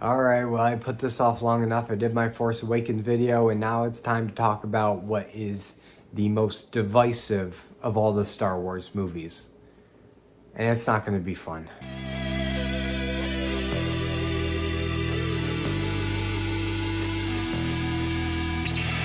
Alright, well, I put this off long enough. I did my Force Awakens video, and now it's time to talk about what is the most divisive of all the Star Wars movies. And it's not going to be fun.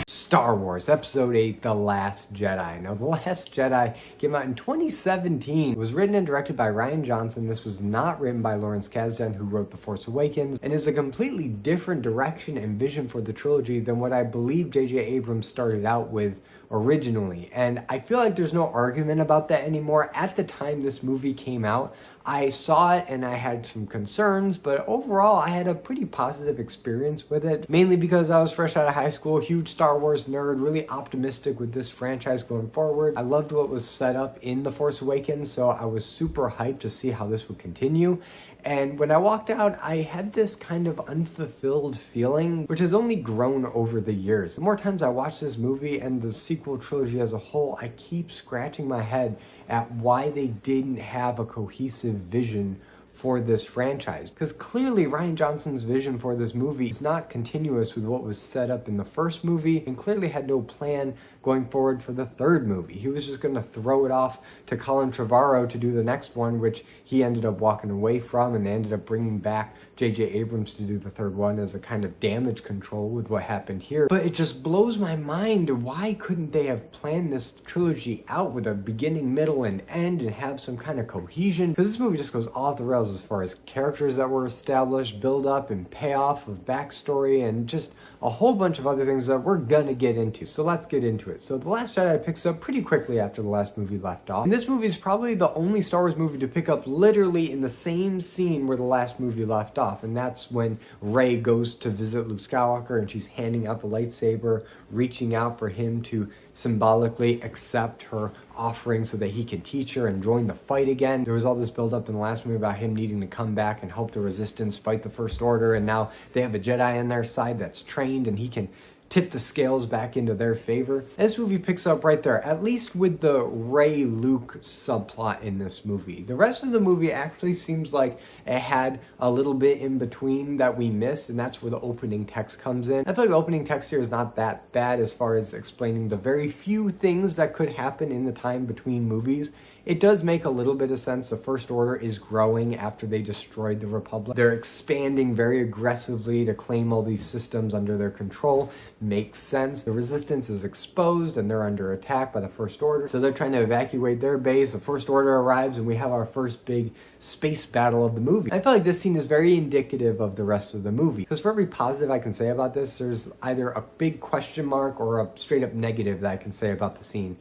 Star Wars Episode VIII, The Last Jedi. Now, The Last Jedi came out in 2017. It was written and directed by Rian Johnson. This was not written by Lawrence Kasdan, who wrote The Force Awakens, and is a completely different direction and vision for the trilogy than what I believe J.J. Abrams started out with originally. And I feel like there's no argument about that anymore. At the time this movie came out, I saw it and I had some concerns, but overall I had a pretty positive experience with it, mainly because I was fresh out of high school, huge Star Wars nerd, really optimistic with this franchise going forward. I loved what was set up in The Force Awakens, so I was super hyped to see how this would continue. And when I walked out, I had this kind of unfulfilled feeling, which has only grown over the years. The more times I watch this movie and the sequel trilogy as a whole, I keep scratching my head at why they didn't have a cohesive vision for this franchise. Because clearly Rian Johnson's vision for this movie is not continuous with what was set up in the first movie, and clearly had no plan going forward for the third movie. He was just going to throw it off to Colin Trevorrow to do the next one, which he ended up walking away from, and they ended up bringing back J.J. Abrams to do the third one as a kind of damage control with what happened here. But it just blows my mind, why couldn't they have planned this trilogy out with a beginning, middle, and end, and have some kind of cohesion? Because this movie just goes off the rails as far as characters that were established, build up and payoff of backstory, and just a whole bunch of other things that we're gonna get into. So let's get into it. So The Last Jedi picks up pretty quickly after the last movie left off. And this movie is probably the only Star Wars movie to pick up literally in the same scene where the last movie left off. And that's when Rey goes to visit Luke Skywalker and she's handing out the lightsaber, reaching out for him to symbolically accept her offering so that he can teach her and join the fight again. There was all this build up in the last movie about him needing to come back and help the Resistance fight the First Order, and now they have a Jedi on their side that's trained and he can tip the scales back into their favor. This movie picks up right there, at least with the Rey-Luke subplot in this movie. The rest of the movie actually seems like it had a little bit in between that we missed, and that's where the opening text comes in. I feel like the opening text here is not that bad as far as explaining the very few things that could happen in the time between movies. It does make a little bit of sense. The First Order is growing after they destroyed the Republic. They're expanding very aggressively to claim all these systems under their control. Makes sense. The Resistance is exposed and they're under attack by the First Order. So they're trying to evacuate their base. The First Order arrives and we have our first big space battle of the movie. I feel like this scene is very indicative of the rest of the movie. Because for every positive I can say about this, there's either a big question mark or a straight up negative that I can say about the scene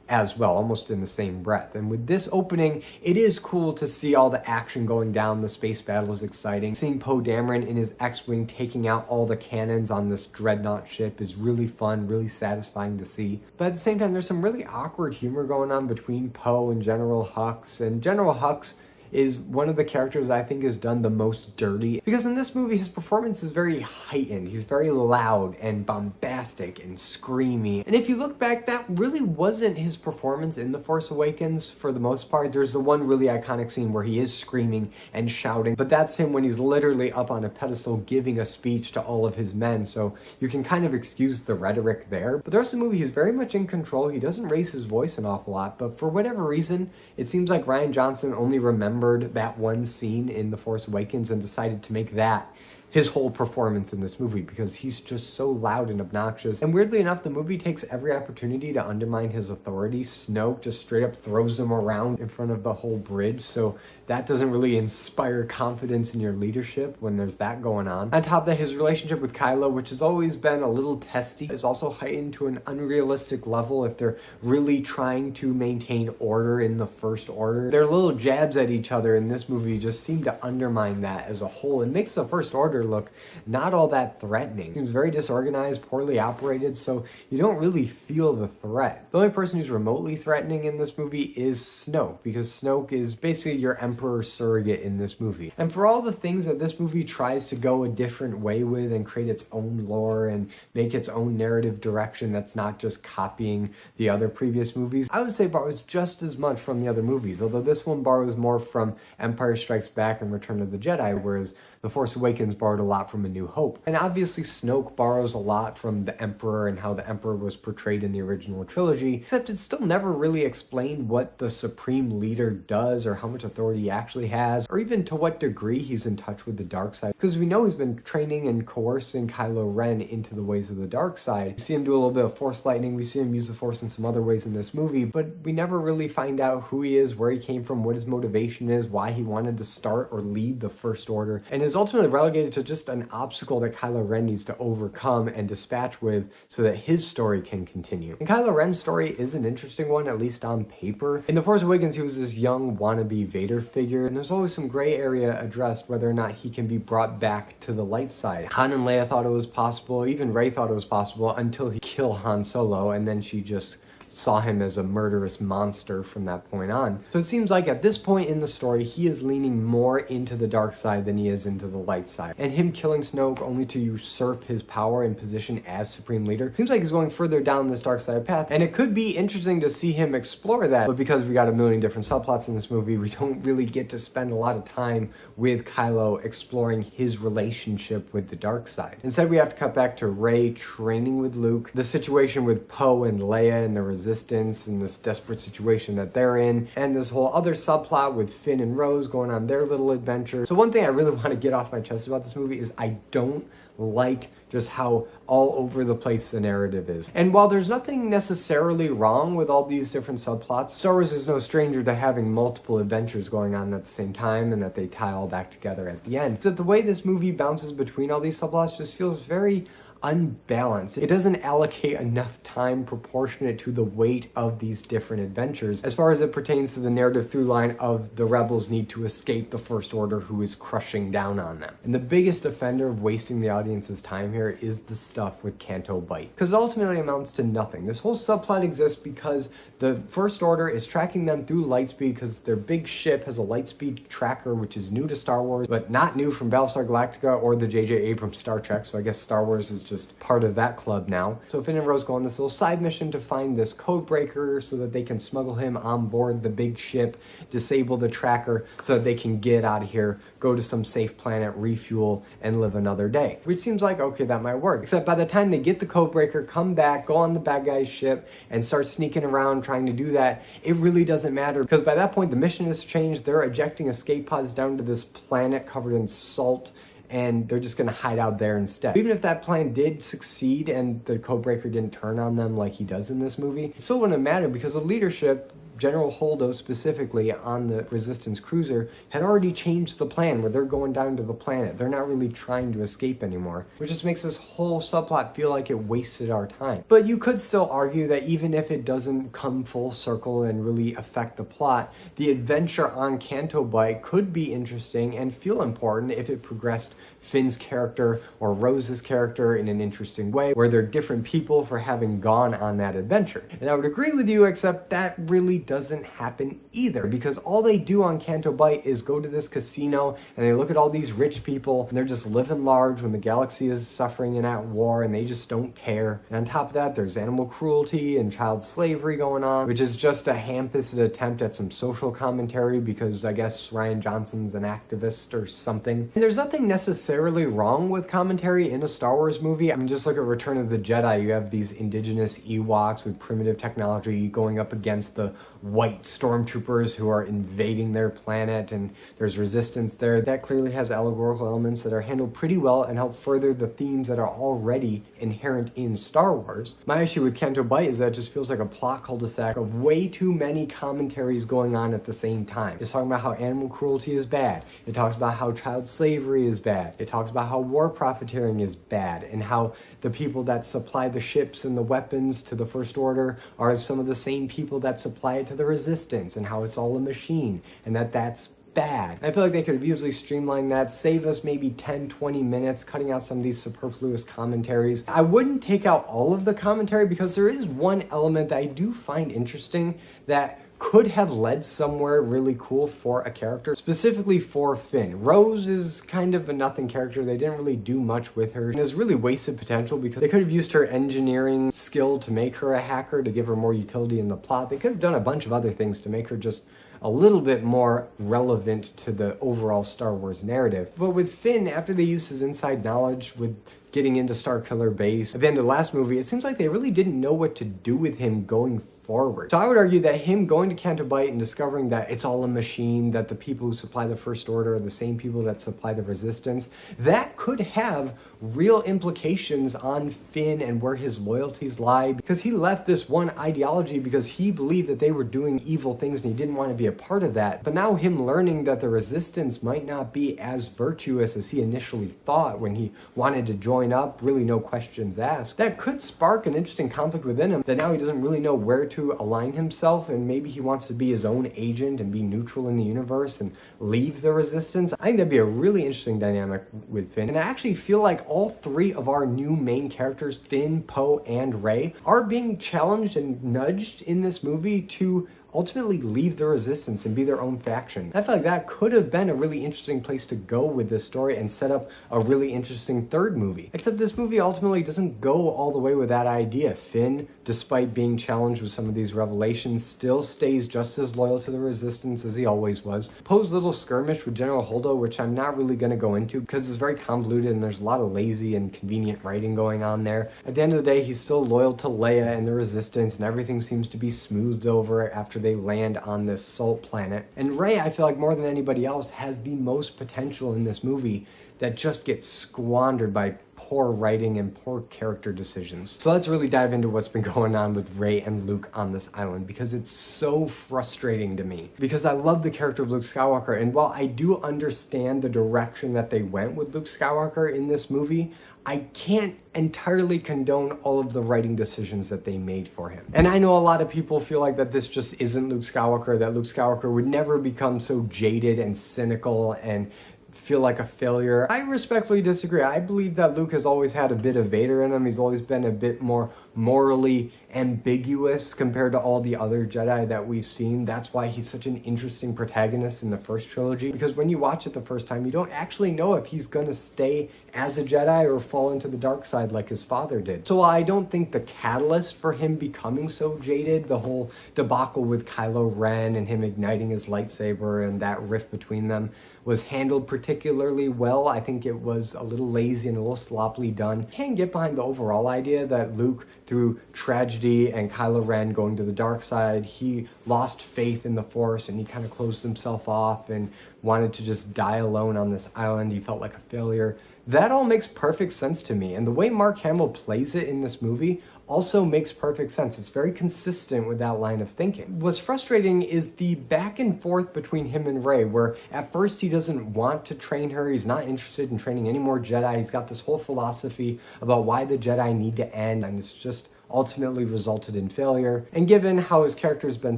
as well, almost in the same breath. And with this opening, it is cool to see all the action going down. The space battle is exciting. Seeing Poe Dameron in his X-Wing taking out all the cannons on this dreadnought ship is really fun, really satisfying to see. But at the same time, there's some really awkward humor going on between Poe and General Hux. And General Hux is one of the characters that I think is done the most dirty, because in this movie his performance is very heightened. He's very loud and bombastic and screamy, and if you look back, that really wasn't his performance in The Force Awakens for the most part. There's the one really iconic scene where he is screaming and shouting, but that's him when he's literally up on a pedestal giving a speech to all of his men, so you can kind of excuse the rhetoric there. But the rest of the movie, he's very much in control. He doesn't raise his voice an awful lot, but for whatever reason, it seems like Rian Johnson only remembered that one scene in The Force Awakens and decided to make that his whole performance in this movie, because he's just so loud and obnoxious. And weirdly enough, the movie takes every opportunity to undermine his authority. Snoke just straight up throws him around in front of the whole bridge, so that doesn't really inspire confidence in your leadership when there's that going on. On top of that, his relationship with Kylo, which has always been a little testy, is also heightened to an unrealistic level if they're really trying to maintain order in the First Order. Their little jabs at each other in this movie just seem to undermine that as a whole. It makes the First Order look not all that threatening. It seems very disorganized, poorly operated, so you don't really feel the threat. The only person who's remotely threatening in this movie is Snoke, because Snoke is basically your Emperor surrogate in this movie. And for all the things that this movie tries to go a different way with and create its own lore and make its own narrative direction that's not just copying the other previous movies, I would say borrows just as much from the other movies, although this one borrows more from Empire Strikes Back and Return of the Jedi, whereas The Force Awakens borrowed a lot from A New Hope. And obviously Snoke borrows a lot from the Emperor and how the Emperor was portrayed in the original trilogy, except it's still never really explained what the Supreme Leader does or how much authority he actually has, or even to what degree he's in touch with the dark side. Because we know he's been training and coercing Kylo Ren into the ways of the dark side. We see him do a little bit of Force lightning, we see him use the Force in some other ways in this movie, but we never really find out who he is, where he came from, what his motivation is, why he wanted to start or lead the First Order, and is ultimately relegated to just an obstacle that Kylo Ren needs to overcome and dispatch with so that his story can continue. And Kylo Ren's story is an interesting one, at least on paper. In The Force Awakens, he was this young wannabe Vader figure, and there's always some gray area addressed whether or not he can be brought back to the light side. Han and Leia thought it was possible, even Rey thought it was possible, until he killed Han Solo, and then she just saw him as a murderous monster from that point on. So it seems like at this point in the story, he is leaning more into the dark side than he is into the light side. And him killing Snoke only to usurp his power and position as Supreme Leader seems like he's going further down this dark side path. And it could be interesting to see him explore that, but because we got a million different subplots in this movie, we don't really get to spend a lot of time with Kylo exploring his relationship with the dark side. Instead, we have to cut back to Rey training with Luke, the situation with Poe and Leia and the Resistance and this desperate situation that they're in, and this whole other subplot with Finn and Rose going on their little adventure. So one thing I really want to get off my chest about this movie is I don't like just how all over the place the narrative is. And while there's nothing necessarily wrong with all these different subplots, Star Wars is no stranger to having multiple adventures going on at the same time and that they tie all back together at the end. So the way this movie bounces between all these subplots just feels very unbalanced. It doesn't allocate enough time proportionate to the weight of these different adventures as far as it pertains to the narrative through line of the rebels need to escape the First Order who is crushing down on them. And the biggest offender of wasting the audience's time here is the stuff with Canto Bight, because it ultimately amounts to nothing. This whole subplot exists because the First Order is tracking them through lightspeed because their big ship has a lightspeed tracker, which is new to Star Wars, but not new from Battlestar Galactica or the J.J. Abrams Star Trek, so I guess Star Wars is just part of that club now. So Finn and Rose go on this little side mission to find this code breaker so that they can smuggle him on board the big ship, disable the tracker so that they can get out of here, go to some safe planet, refuel, and live another day. Which seems like, okay, that might work. Except by the time they get the code breaker, come back, go on the bad guy's ship, and start sneaking around trying to do that, it really doesn't matter because by that point the mission has changed. They're ejecting escape pods down to this planet covered in salt, and they're just going to hide out there instead. Even if that plan did succeed and the codebreaker didn't turn on them like he does in this movie, it still wouldn't matter because the leadership, General Holdo specifically on the Resistance cruiser, had already changed the plan where they're going down to the planet. They're not really trying to escape anymore, which just makes this whole subplot feel like it wasted our time. But you could still argue that even if it doesn't come full circle and really affect the plot, the adventure on Canto Bight could be interesting and feel important if it progressed Finn's character or Rose's character in an interesting way, where they're different people for having gone on that adventure. And I would agree with you, except that really doesn't happen either, because all they do on Canto Bight is go to this casino and they look at all these rich people and they're just living large when the galaxy is suffering and at war and they just don't care. And on top of that, there's animal cruelty and child slavery going on, which is just a ham-fisted attempt at some social commentary because I guess Rian Johnson's an activist or something. And there's nothing necessarily wrong with commentary in a Star Wars movie. I mean, just look at Return of the Jedi. You have these indigenous Ewoks with primitive technology going up against the white stormtroopers who are invading their planet, and there's resistance there. That clearly has allegorical elements that are handled pretty well and help further the themes that are already inherent in Star Wars. My issue with Canto Bight is that it just feels like a plot cul-de-sac of way too many commentaries going on at the same time. It's talking about how animal cruelty is bad. It talks about how child slavery is bad. It talks about how war profiteering is bad and how the people that supply the ships and the weapons to the First Order are some of the same people that supply it to the Resistance, and how it's all a machine and that's bad. I feel like they could have easily streamlined that, save us maybe 10-20 minutes, cutting out some of these superfluous commentaries. I wouldn't take out all of the commentary because there is one element that I do find interesting that could have led somewhere really cool for a character, specifically for Finn. Rose is kind of a nothing character. They didn't really do much with her, and it's really wasted potential because they could have used her engineering skill to make her a hacker, to give her more utility in the plot. They could have done a bunch of other things to make her just a little bit more relevant to the overall Star Wars narrative. But with Finn, after they used his inside knowledge with getting into Starkiller Base at the end of the last movie, it seems like they really didn't know what to do with him going forward. So I would argue that him going to Canto Bight and discovering that it's all a machine, that the people who supply the First Order are the same people that supply the Resistance, that could have real implications on Finn and where his loyalties lie, because he left this one ideology because he believed that they were doing evil things and he didn't want to be a part of that. But now him learning that the Resistance might not be as virtuous as he initially thought when he wanted to join up, really no questions asked, that could spark an interesting conflict within him, that now he doesn't really know where to align himself, and maybe he wants to be his own agent and be neutral in the universe and leave the Resistance. I think that'd be a really interesting dynamic with Finn. And I actually feel like all three of our new main characters, Finn, Poe, and Rey, are being challenged and nudged in this movie to ultimately leave the Resistance and be their own faction. I feel like that could have been a really interesting place to go with this story and set up a really interesting third movie. Except this movie ultimately doesn't go all the way with that idea. Finn, despite being challenged with some of these revelations, still stays just as loyal to the Resistance as he always was. Poe's little skirmish with General Holdo, which I'm not really going to go into because it's very convoluted and there's a lot of lazy and convenient writing going on there. At the end of the day, he's still loyal to Leia and the Resistance, and everything seems to be smoothed over after they land on this salt planet. And Rey, I feel like more than anybody else, has the most potential in this movie that just gets squandered by poor writing and poor character decisions. So let's really dive into what's been going on with Rey and Luke on this island, because it's so frustrating to me. Because I love the character of Luke Skywalker, and while I do understand the direction that they went with Luke Skywalker in this movie, I can't entirely condone all of the writing decisions that they made for him. And I know a lot of people feel like that this just isn't Luke Skywalker, that Luke Skywalker would never become so jaded and cynical and feel like a failure. I respectfully disagree. I believe that Luke has always had a bit of Vader in him. He's always been a bit more morally ambiguous compared to all the other Jedi that we've seen. That's why he's such an interesting protagonist in the first trilogy, because when you watch it the first time, you don't actually know if he's going to stay as a Jedi or fall into the dark side like his father did. So I don't think the catalyst for him becoming so jaded, the whole debacle with Kylo Ren and him igniting his lightsaber and that rift between them, was handled particularly well. I think it was a little lazy and a little sloppily done. I can't get behind the overall idea that Luke, through tragedy and Kylo Ren going to the dark side, he lost faith in the Force and he kind of closed himself off and wanted to just die alone on this island. He felt like a failure. That all makes perfect sense to me. And the way Mark Hamill plays it in this movie also makes perfect sense. It's very consistent with that line of thinking. What's frustrating is the back and forth between him and Rey, where at first he doesn't want to train her. He's not interested in training any more Jedi. He's got this whole philosophy about why the Jedi need to end, and it's just ultimately resulted in failure. And given how his character has been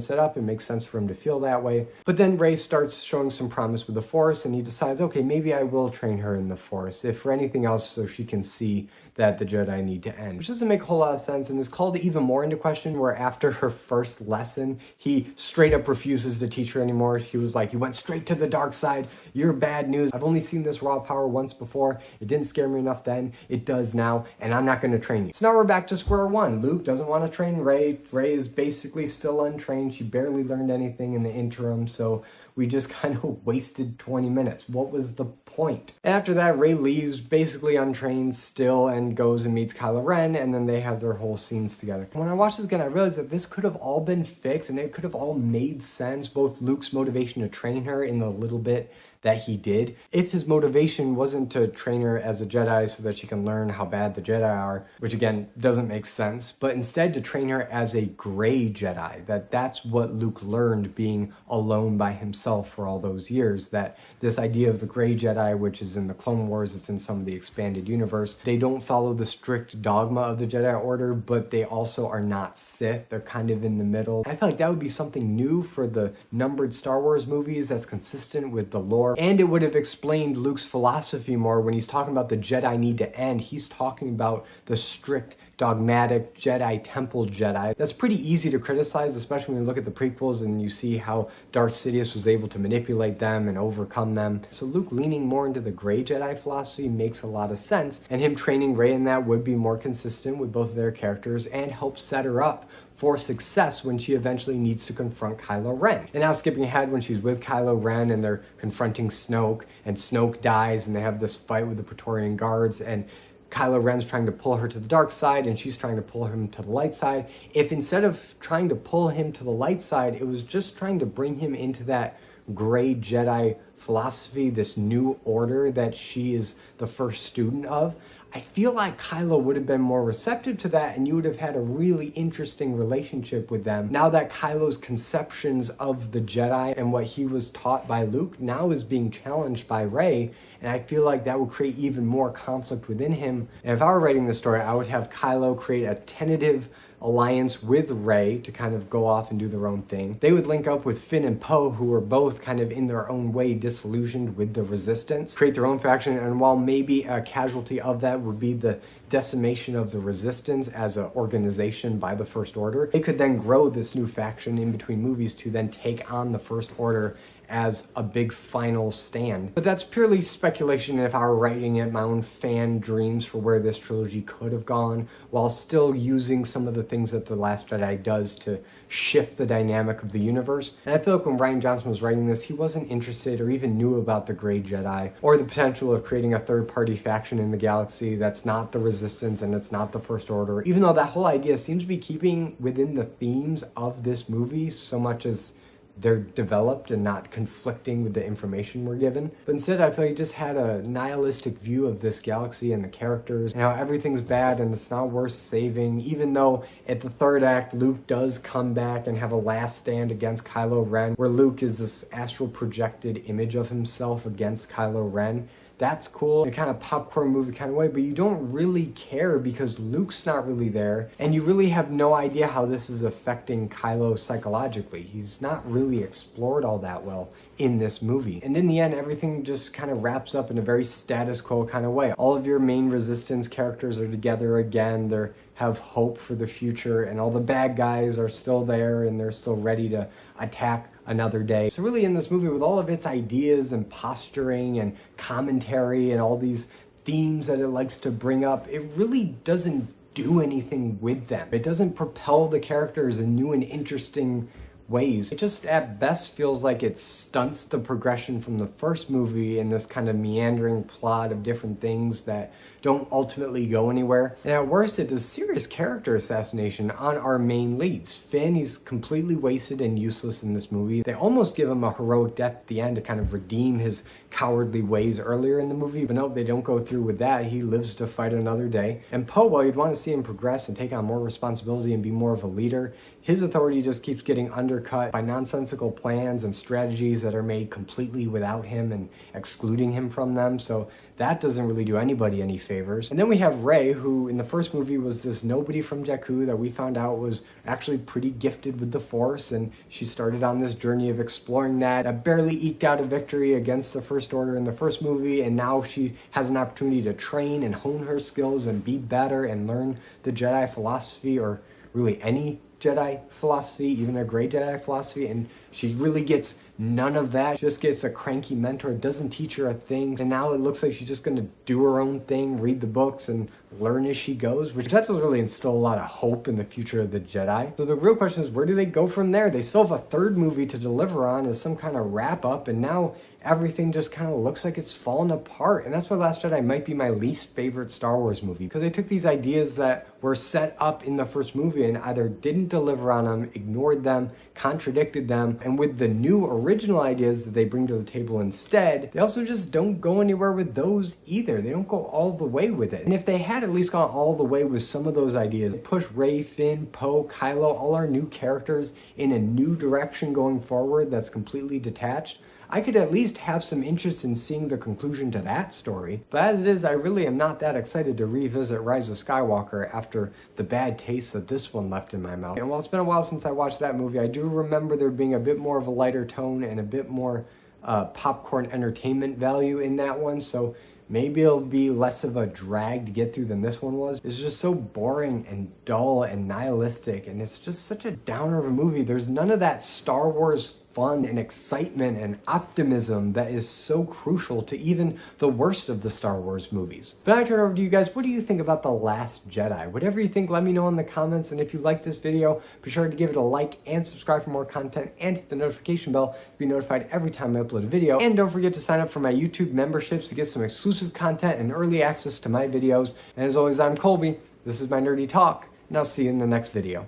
set up, it makes sense for him to feel that way. But then Rey starts showing some promise with the Force, and he decides, okay, maybe I will train her in the Force, if for anything else, so she can see that the Jedi need to end. Which doesn't make a whole lot of sense, and is called even more into question, where after her first lesson, he straight up refuses to teach her anymore. He was like, you went straight to the dark side, you're bad news. I've only seen this raw power once before. It didn't scare me enough then, it does now, and I'm not gonna train you. So now we're back to square one. Luke doesn't want to train Rey. Rey is basically still untrained. She barely learned anything in the interim, so we just kind of wasted 20 minutes. What was the point? And after that, Rey leaves basically untrained still and goes and meets Kylo Ren, and then they have their whole scenes together. When I watched this again, I realized that this could have all been fixed and it could have all made sense, both Luke's motivation to train her in the little bit that he did. If his motivation wasn't to train her as a Jedi so that she can learn how bad the Jedi are, which again doesn't make sense, but instead to train her as a gray Jedi, that's what Luke learned being alone by himself for all those years, that this idea of the gray Jedi, which is in the Clone Wars, it's in some of the expanded universe, they don't follow the strict dogma of the Jedi Order, but they also are not Sith. They're kind of in the middle. I feel like that would be something new for the numbered Star Wars movies that's consistent with the lore. And it would have explained Luke's philosophy more when he's talking about the Jedi need to end. He's talking about the strict dogmatic Jedi Temple Jedi. That's pretty easy to criticize, especially when you look at the prequels and you see how Darth Sidious was able to manipulate them and overcome them. So Luke leaning more into the gray Jedi philosophy makes a lot of sense, and him training Rey in that would be more consistent with both of their characters and help set her up for success when she eventually needs to confront Kylo Ren. And now skipping ahead, when she's with Kylo Ren and they're confronting Snoke, and Snoke dies and they have this fight with the Praetorian Guards, and Kylo Ren's trying to pull her to the dark side and she's trying to pull him to the light side. If instead of trying to pull him to the light side, it was just trying to bring him into that gray Jedi philosophy, this new order that she is the first student of, I feel like Kylo would have been more receptive to that, and you would have had a really interesting relationship with them. Now that Kylo's conceptions of the Jedi and what he was taught by Luke now is being challenged by Rey, and I feel like that would create even more conflict within him. And if I were writing the story, I would have Kylo create a tentative alliance with Rey to kind of go off and do their own thing. They would link up with Finn and Poe, who were both kind of in their own way disillusioned with the Resistance, create their own faction, and while maybe a casualty of that would be the decimation of the Resistance as an organization by the First Order, they could then grow this new faction in between movies to then take on the First Order as a big final stand. But that's purely speculation. If I were writing it, my own fan dreams for where this trilogy could have gone, while still using some of the things that The Last Jedi does to shift the dynamic of the universe. And I feel like when Rian Johnson was writing this, he wasn't interested or even knew about the Grey Jedi or the potential of creating a third-party faction in the galaxy that's not the Resistance and it's not the First Order, even though that whole idea seems to be keeping within the themes of this movie so much as they're developed and not conflicting with the information we're given. But instead, I feel like he just had a nihilistic view of this galaxy and the characters and how everything's bad and it's not worth saving, even though at the third act, Luke does come back and have a last stand against Kylo Ren, where Luke is this astral projected image of himself against Kylo Ren. That's cool in a kind of popcorn movie kind of way, but you don't really care because Luke's not really there, and you really have no idea how this is affecting Kylo psychologically. He's not really explored all that well in this movie. And in the end, everything just kind of wraps up in a very status quo kind of way. All of your main Resistance characters are together again, they have hope for the future, and all the bad guys are still there and they're still ready to attack another day. So really in this movie, with all of its ideas and posturing and commentary and all these themes that it likes to bring up, it really doesn't do anything with them. It doesn't propel the characters in new and interesting ways. It just at best feels like it stunts the progression from the first movie in this kind of meandering plot of different things that don't ultimately go anywhere. And at worst, it does serious character assassination on our main leads. Finn, he's completely wasted and useless in this movie. They almost give him a heroic death at the end to kind of redeem his cowardly ways earlier in the movie, but no, they don't go through with that. He lives to fight another day. And Poe, while you'd want to see him progress and take on more responsibility and be more of a leader, his authority just keeps getting undercut by nonsensical plans and strategies that are made completely without him and excluding him from them. So that doesn't really do anybody any favors. And then we have Rey, who in the first movie was this nobody from Jakku that we found out was actually pretty gifted with the Force, and she started on this journey of exploring that, barely eked out a victory against the First Order in the first movie, and now she has an opportunity to train and hone her skills and be better and learn the Jedi philosophy, or really any Jedi philosophy, even a Grey Jedi philosophy, and she really gets none of that. She just gets a cranky mentor, doesn't teach her a thing, and now it looks like she's just going to do her own thing, read the books, and learn as she goes, which that doesn't really instill a lot of hope in the future of the Jedi. So the real question is, where do they go from there? They still have a third movie to deliver on as some kind of wrap-up, and now everything just kind of looks like it's fallen apart. And that's why Last Jedi might be my least favorite Star Wars movie, because they took these ideas that were set up in the first movie and either didn't deliver on them, ignored them, contradicted them, and with the new original ideas that they bring to the table instead, they also just don't go anywhere with those either. They don't go all the way with it. And if they had at least gone all the way with some of those ideas, push Rey, Finn, Poe, Kylo, all our new characters in a new direction going forward that's completely detached, I could at least have some interest in seeing the conclusion to that story. But as it is, I really am not that excited to revisit Rise of Skywalker after the bad taste that this one left in my mouth. And while it's been a while since I watched that movie, I do remember there being a bit more of a lighter tone and a bit more popcorn entertainment value in that one. So maybe it'll be less of a drag to get through than this one was. It's just so boring and dull and nihilistic, and it's just such a downer of a movie. There's none of that Star Wars fun and excitement and optimism that is so crucial to even the worst of the Star Wars movies. But I turn it over to you guys. What do you think about The Last Jedi? Whatever you think, let me know in the comments. And if you like this video, be sure to give it a like and subscribe for more content, and hit the notification bell to be notified every time I upload a video. And don't forget to sign up for my YouTube memberships to get some exclusive content and early access to my videos. And as always, I'm Colby. This is my nerdy talk, and I'll see you in the next video.